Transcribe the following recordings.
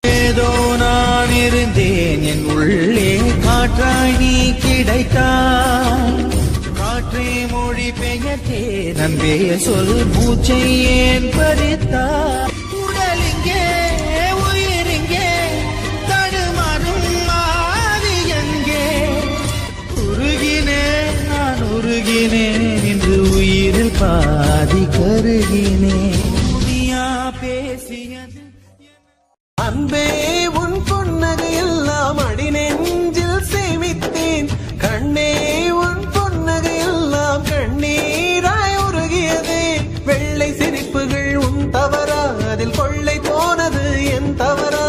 ஏதோ நான் இருந்தேன் என் உள்ளே காற்றாய் நீ கிடைத்தாய். காற்றே மொழி பெயர்த்தே நம்பே சொல் மூச்சை ஏன் பறித்தாய். உடலிங்கே உயிரிங்கே தடுமாறும் ஆவி எங்கே. உருகினேன் நான் உருகினேன் இன்று உயிரில் பாதி கருகினேன். நீயா பேசியது அன்பே உன் பொன்னகை எல்லாம் அடி நெஞ்சில் சேமித்தேன். கண்ணே உன் பொன்னகை எல்லாம் கண்ணீராய் உருகியதே. வெள்ளை சிரிப்புகள் உன் தவறா, அதில் கொள்ளை போனது என் தவறா.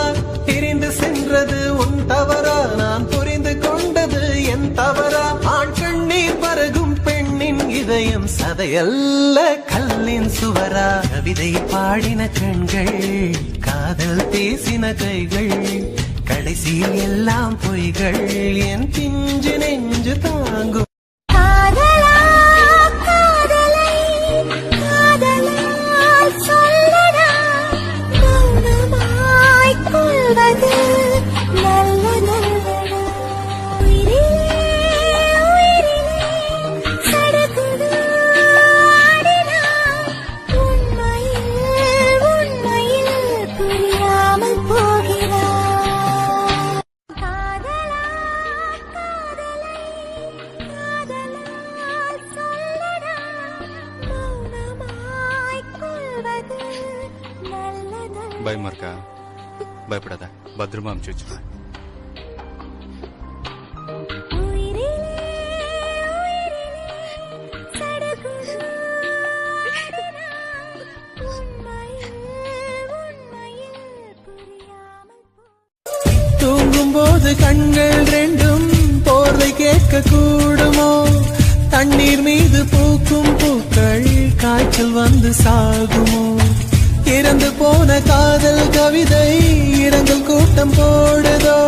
பிரிந்து சென்றது உன் தவறா, நான் புரிந்து கொண்டது என் தவறா. ஆண் கண்ணீர் பருகும் பெண்ணின் இதயம் சதையல்ல கல்லின் சுவரா. கவிதை பாடின கண்கள் காதல் பேசின கைகள் கடைசியில் எல்லாம் பொய்கள். என் பிஞ்சு நெஞ்சு தாங்கும். பயமா இருக்கா? பயப்படாத, பத்திரமா அனுப்பிச்சு வச்சுக்கலாம். தூங்கும் போது கண்கள் ரெண்டும் போர்வை கேட்க கூடுமோ? தண்ணீர் மீது பூக்கும் பூக்கள் காய்ச்சல் வந்து சாகுமோ? இறந்து போன காதல் கவிதை இரங்கல் கூட்டம் போடுதோ?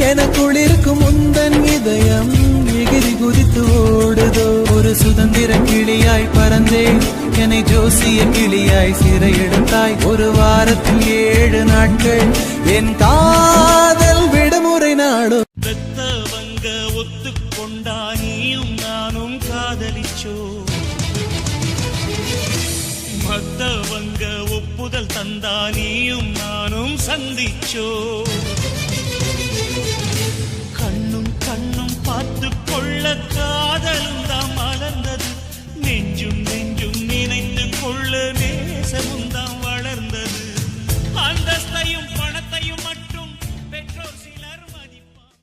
எனக்குள் இருக்கும் முந்தன் இதயம் எகிரி குதித்து ஓடுதோ? ஒரு சுதந்திர கிளியாய் பறந்தேன், என்னை ஜோசிய கிளியாய் சிறையெடுத்தாய். ஒரு வாரத்தில் 7 நாட்கள் என் காதல் விடுமுறை நாடும். பெத்தவங்க ஒத்துக்கொண்டா நீயும் நானும் காதலிச்சோ? மத்தவங்க ஒப்புதல் தந்தா நீயும் நானும் சந்திச்சோ? கண்ணும் கண்ணும் பார்த்து கொள்ள காதலும் தான் மலர்ந்தது. நெஞ்சும் நெஞ்சும் நினைத்து கொள்ள நேசமும் தான் வளர்ந்தது. அந்தஸ்தையும் பணத்தையும் மட்டும் பெற்றோர் சிலர் மதிப்பார்.